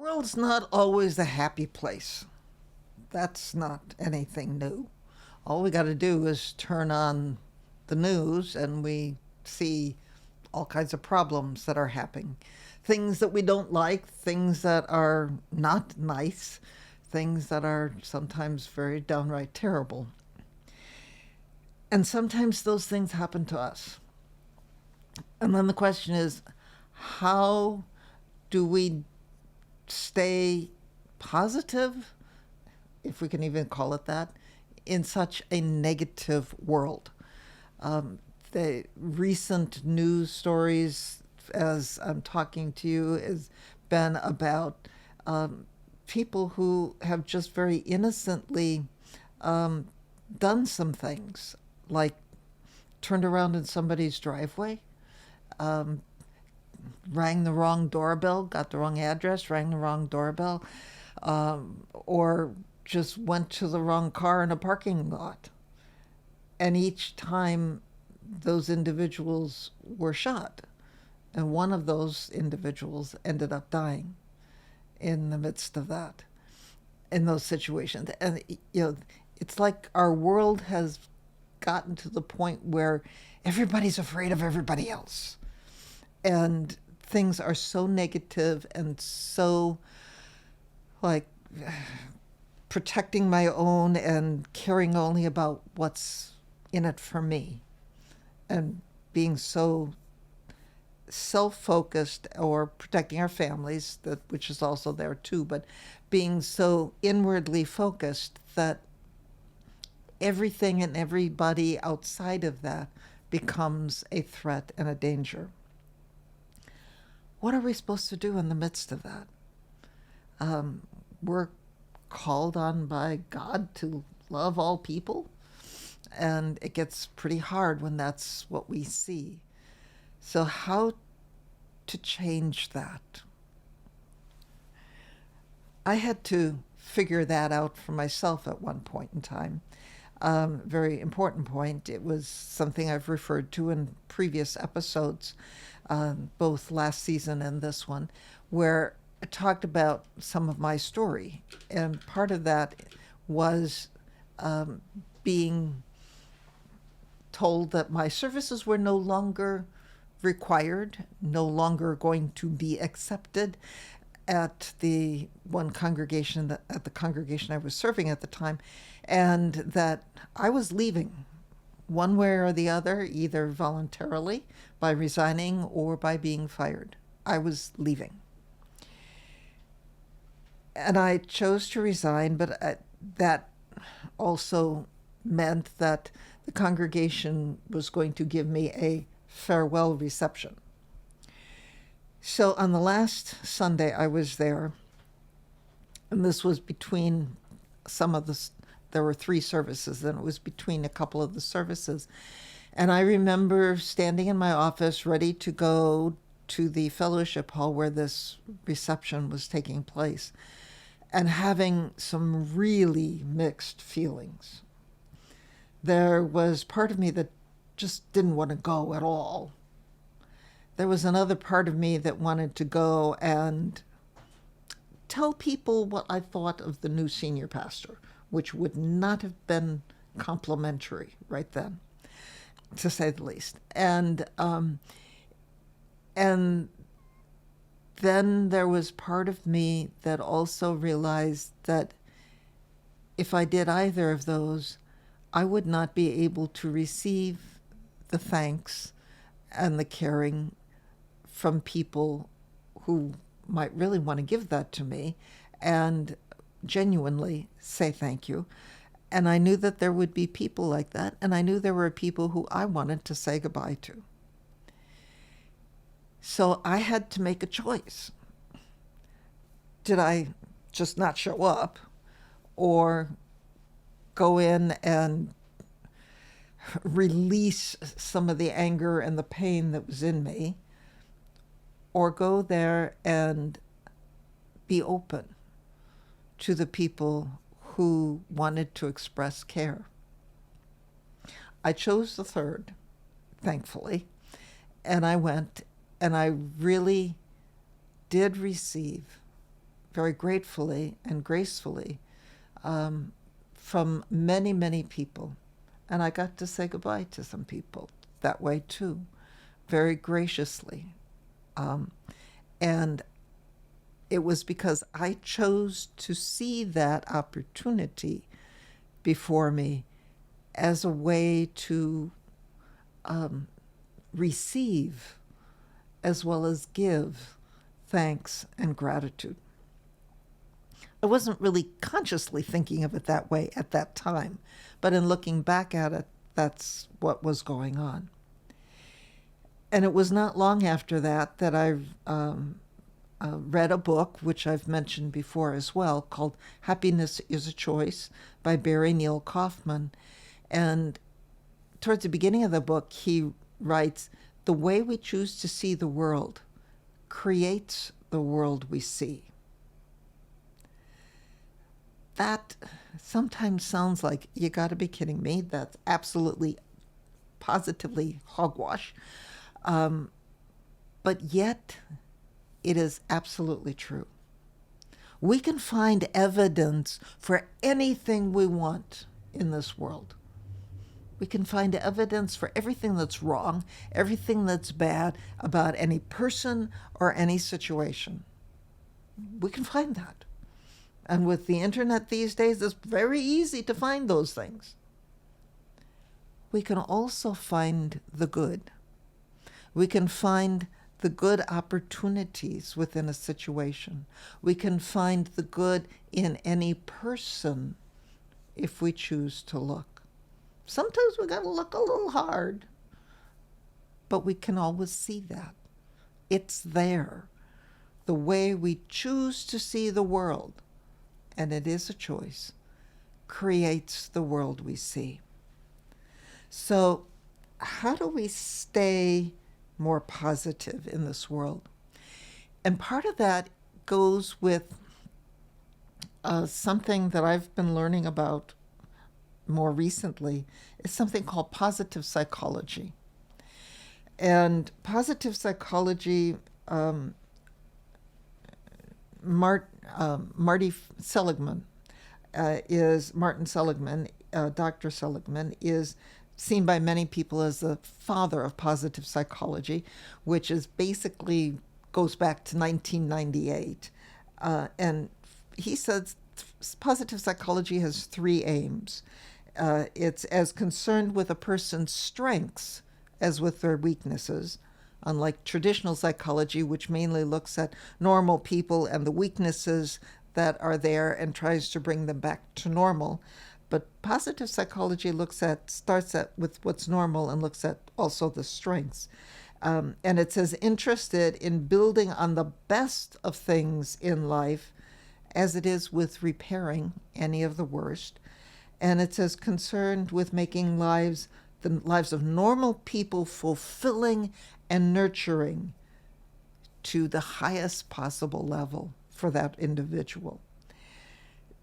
World's not always a happy place. That's not anything new. All we got to do is turn on the news and we see all kinds of problems that are happening. Things that we don't like, things that are not nice, things that are sometimes very downright terrible. And sometimes those things happen to us. And then the question is, how do we stay positive, if we can even call it that, in such a negative world? The recent news stories, as I'm talking to you, has been about people who have just very innocently done some things, like turned around in somebody's driveway, rang the wrong doorbell, got the wrong address, rang the wrong doorbell, or just went to the wrong car in a parking lot. And each time those individuals were shot. And one of those individuals ended up dying in the midst of that, in those situations. And, it's like our world has gotten to the point where everybody's afraid of everybody else. And things are so negative and so, like, protecting my own and caring only about what's in it for me, and being so self-focused, or protecting our families, which is also there too, but being so inwardly focused that everything and everybody outside of that becomes a threat and a danger. What are we supposed to do in the midst of that? We're called on by God to love all people, and it gets pretty hard when that's what we see. So how to change that? I had to figure that out for myself at one point in time. Very important point. It was something I've referred to in previous episodes, both last season and this one, where I talked about some of my story. And part of that was being told that my services were no longer required, no longer going to be accepted at the one congregation, at the congregation I was serving at the time, and that I was leaving one way or the other, either voluntarily by resigning or by being fired. I was leaving. And I chose to resign, but that also meant that the congregation was going to give me a farewell reception. So on the last Sunday I was there, and this was between there were 3 services, and it was between a couple of the services. And I remember standing in my office ready to go to the fellowship hall where this reception was taking place, and having some really mixed feelings. There was part of me that just didn't want to go at all. There was another part of me that wanted to go and tell people what I thought of the new senior pastor, which would not have been complimentary right then, to say the least. And then there was part of me that also realized that if I did either of those, I would not be able to receive the thanks and the caring from people who might really want to give that to me and genuinely say thank you. And I knew that there would be people like that, and I knew there were people who I wanted to say goodbye to. So I had to make a choice. Did I just not show up, or go in and release some of the anger and the pain that was in me, or go there and be open to the people who wanted to express care? I chose the third, thankfully, and I went, and I really did receive very gratefully and gracefully from many, many people. And I got to say goodbye to some people that way too, very graciously. And it was because I chose to see that opportunity before me as a way to receive as well as give thanks and gratitude. I wasn't really consciously thinking of it that way at that time, but in looking back at it, that's what was going on. And it was not long after that that I read a book, which I've mentioned before as well, called Happiness is a Choice by Barry Neil Kaufman. And towards the beginning of the book, he writes, "The way we choose to see the world creates the world we see." That sometimes sounds like, you got to be kidding me. That's absolutely, positively hogwash. But yet, it is absolutely true. We can find evidence for anything we want in this world. We can find evidence for everything that's wrong, everything that's bad about any person or any situation. We can find that. And with the internet these days, it's very easy to find those things. We can also find the good. We can find the good opportunities within a situation. We can find the good in any person if we choose to look. Sometimes we got to look a little hard, but we can always see that. It's there. The way we choose to see the world, and it is a choice, creates the world we see. So how do we stay more positive in this world? And part of that goes with something that I've been learning about more recently, is something called positive psychology. And positive psychology, Martin Seligman, Dr. Seligman, is seen by many people as the father of positive psychology, which is basically goes back to 1998. And he says positive psychology has three aims. It's as concerned with a person's strengths as with their weaknesses, unlike traditional psychology, which mainly looks at normal people and the weaknesses that are there and tries to bring them back to normal. But positive psychology starts with what's normal and looks at also the strengths. And it's as interested in building on the best of things in life as it is with repairing any of the worst. And it's as concerned with making the lives of normal people fulfilling and nurturing to the highest possible level for that individual.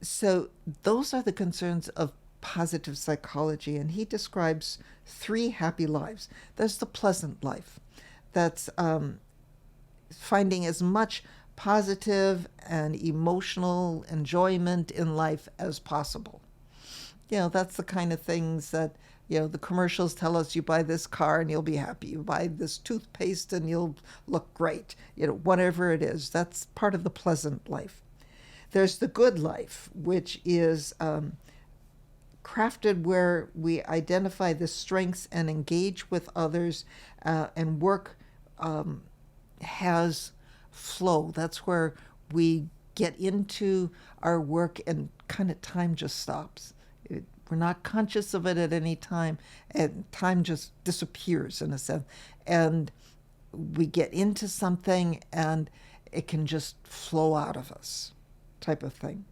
So those are the concerns of positive psychology, and he describes three happy lives. There's the pleasant life. That's finding as much positive and emotional enjoyment in life as possible. That's the kind of things that, the commercials tell us, you buy this car and you'll be happy. You buy this toothpaste and you'll look great. Whatever it is, that's part of the pleasant life. There's the good life, which is crafted where we identify the strengths and engage with others, and work has flow. That's where we get into our work and kind of time just stops. We're not conscious of it at any time, and time just disappears in a sense. And we get into something and it can just flow out of us, type of thing.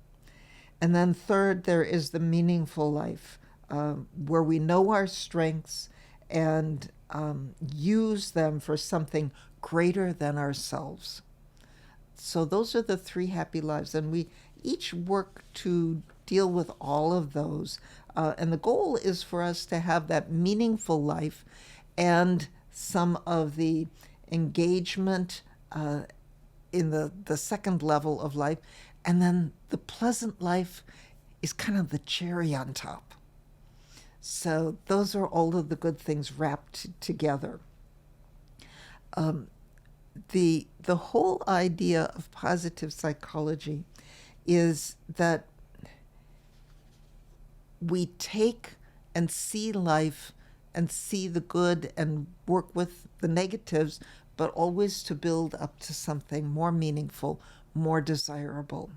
And then third, there is the meaningful life, where we know our strengths and use them for something greater than ourselves. So those are the three happy lives, and we each work to deal with all of those. And the goal is for us to have that meaningful life and some of the engagement in the second level of life. And then the pleasant life is kind of the cherry on top. So those are all of the good things wrapped together. The whole idea of positive psychology is that we take and see life and see the good and work with the negatives, but always to build up to something more meaningful, more desirable.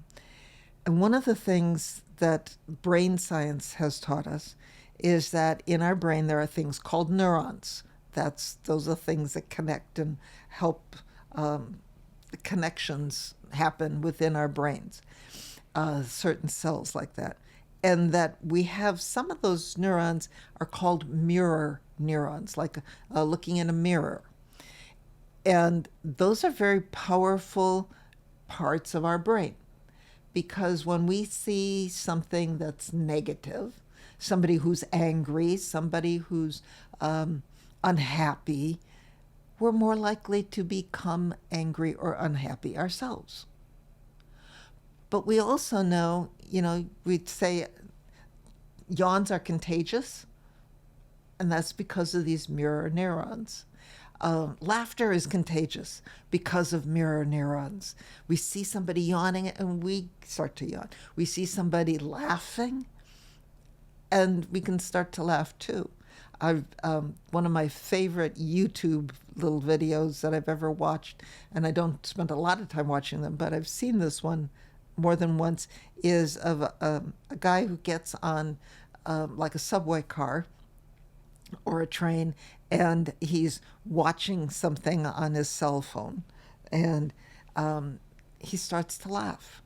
And one of the things that brain science has taught us is that in our brain there are things called neurons. Those are things that connect and help the connections happen within our brains, certain cells like that. And that we have some of those neurons are called mirror neurons, like looking in a mirror. And those are very powerful parts of our brain, because when we see something that's negative, somebody who's angry, somebody who's unhappy, we're more likely to become angry or unhappy ourselves. But we also know, we'd say yawns are contagious, and that's because of these mirror neurons. Laughter is contagious because of mirror neurons. We see somebody yawning and we start to yawn. We see somebody laughing and we can start to laugh too. One of my favorite YouTube little videos that I've ever watched, and I don't spend a lot of time watching them, but I've seen this one more than once, is of a guy who gets on like a subway car or a train, and he's watching something on his cell phone, and he starts to laugh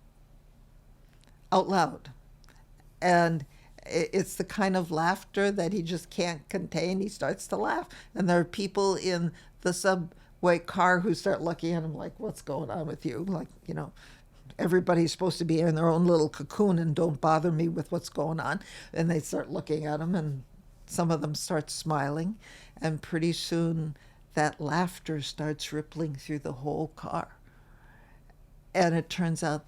out loud. And it's the kind of laughter that he just can't contain. He starts to laugh. And there are people in the subway car who start looking at him like, what's going on with you? Like, everybody's supposed to be in their own little cocoon and don't bother me with what's going on. And they start looking at him, and some of them start smiling. And pretty soon that laughter starts rippling through the whole car. And it turns out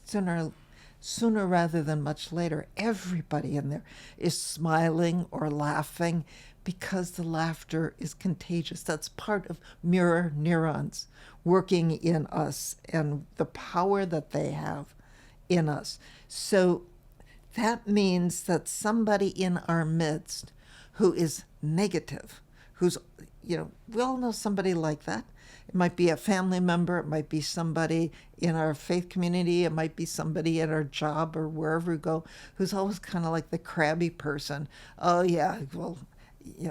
sooner rather than much later, everybody in there is smiling or laughing because the laughter is contagious. That's part of mirror neurons working in us and the power that they have in us. So that means that somebody in our midst who is negative, who's, we all know somebody like that. It might be a family member, it might be somebody in our faith community, it might be somebody at our job or wherever we go who's always kind of like the crabby person. Oh yeah, well,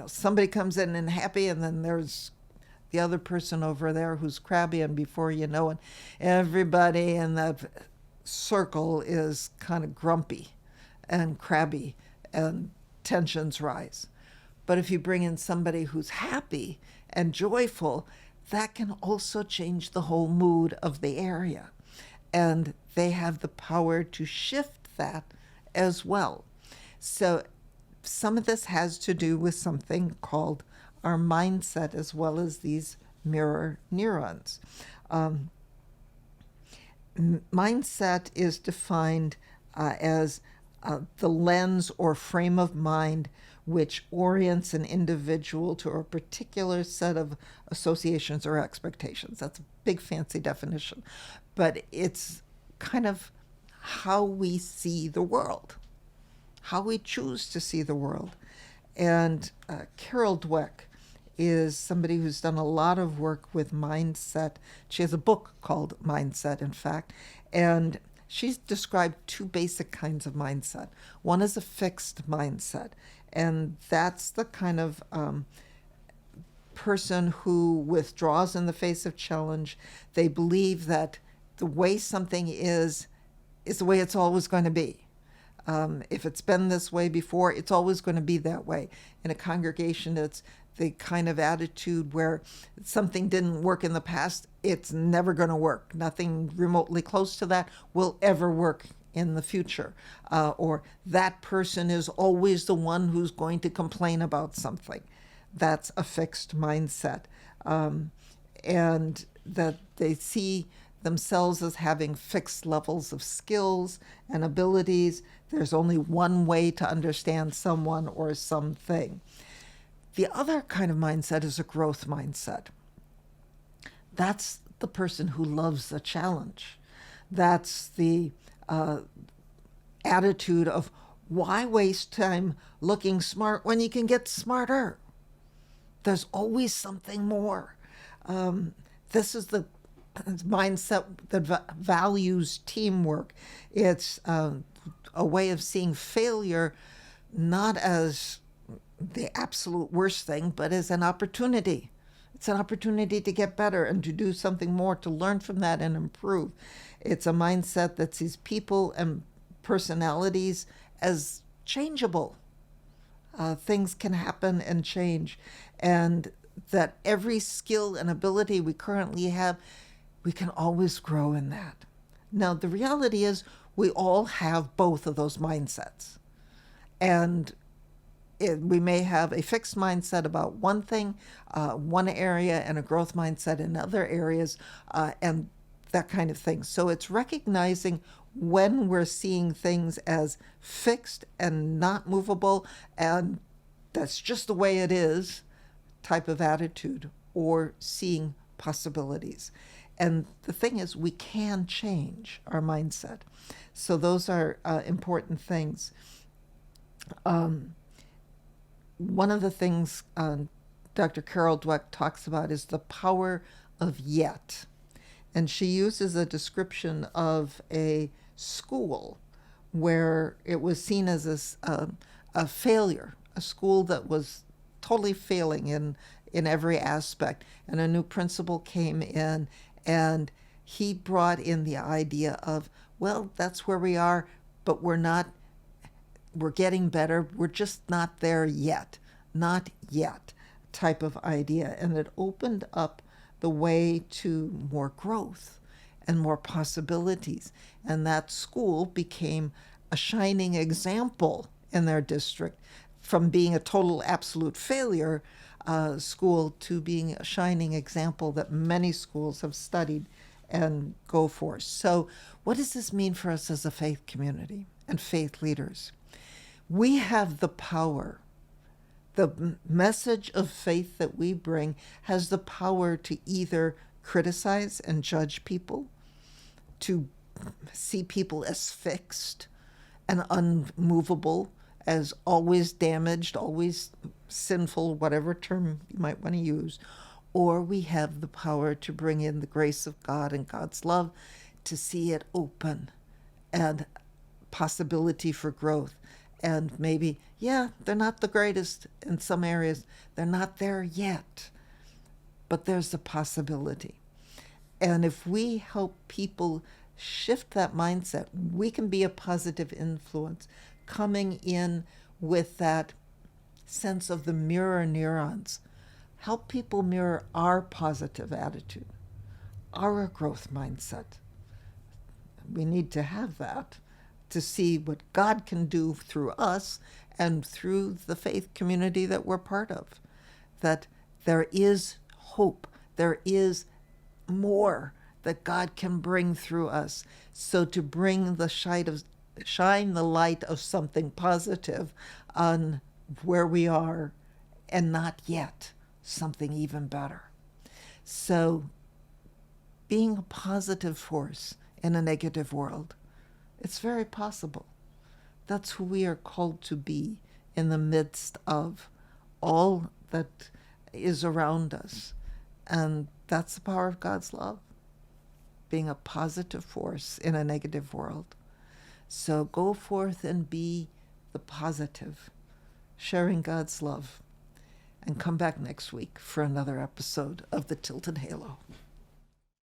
somebody comes in and happy, and then there's the other person over there who's crabby, and before you know it, everybody in that circle is kind of grumpy and crabby, and tensions rise. But if you bring in somebody who's happy and joyful, that can also change the whole mood of the area. And they have the power to shift that as well. So some of this has to do with something called our mindset, as well as these mirror neurons. Mindset is defined as the lens or frame of mind which orients an individual to a particular set of associations or expectations. That's a big fancy definition, but it's kind of how we see the world, how we choose to see the world. And Carol Dweck is somebody who's done a lot of work with mindset. She has a book called Mindset, in fact, and she's described two basic kinds of mindset. One is a fixed mindset, and that's the kind of person who withdraws in the face of challenge. They believe that the way something is the way it's always going to be. If it's been this way before, it's always going to be that way. In a congregation, it's the kind of attitude where something didn't work in the past, it's never going to work. Nothing remotely close to that will ever work in the future. Or that person is always the one who's going to complain about something. That's a fixed mindset. And that they see themselves as having fixed levels of skills and abilities. There's only one way to understand someone or something. The other kind of mindset is a growth mindset. That's the person who loves a challenge. That's the attitude of, why waste time looking smart when you can get smarter? There's always something more. This is the mindset that values teamwork. It's a way of seeing failure not as the absolute worst thing, but as an opportunity. It's an opportunity to get better and to do something more, to learn from that and improve. It's a mindset that sees people and personalities as changeable. Things can happen and change, and that every skill and ability we currently have, we can always grow in that. Now, the reality is we all have both of those mindsets. And we may have a fixed mindset about one thing, one area, and a growth mindset in other areas, and that kind of thing. So it's recognizing when we're seeing things as fixed and not movable, and that's just the way it is type of attitude, or seeing possibilities. And the thing is, we can change our mindset. So those are important things. One of the things Dr. Carol Dweck talks about is the power of yet. And she uses a description of a school where it was seen as a failure, a school that was totally failing in every aspect. And a new principal came in, and he brought in the idea of, well, that's where we are, but we're getting better. We're just not there yet. Not yet type of idea. And it opened up the way to more growth and more possibilities. And that school became a shining example in their district, from being a total absolute failure school to being a shining example that many schools have studied and go for. So what does this mean for us as a faith community and faith leaders? We have the power. The message of faith that we bring has the power to either criticize and judge people, to see people as fixed and unmovable, as always damaged, always sinful, whatever term you might want to use, or we have the power to bring in the grace of God and God's love to see it open and possibility for growth. And maybe, yeah, they're not the greatest in some areas. They're not there yet, but there's a possibility. And if we help people shift that mindset, we can be a positive influence, coming in with that sense of the mirror neurons. Help people mirror our positive attitude, our growth mindset. We need to have that to see what God can do through us and through the faith community that we're part of. That there is hope, there is more that God can bring through us. So to bring the shine the light of something positive on where we are, and not yet something even better. So being a positive force in a negative world, it's very possible. That's who we are called to be in the midst of all that is around us. And that's the power of God's love, being a positive force in a negative world. So go forth and be the positive, sharing God's love. And come back next week for another episode of The Tilted Halo.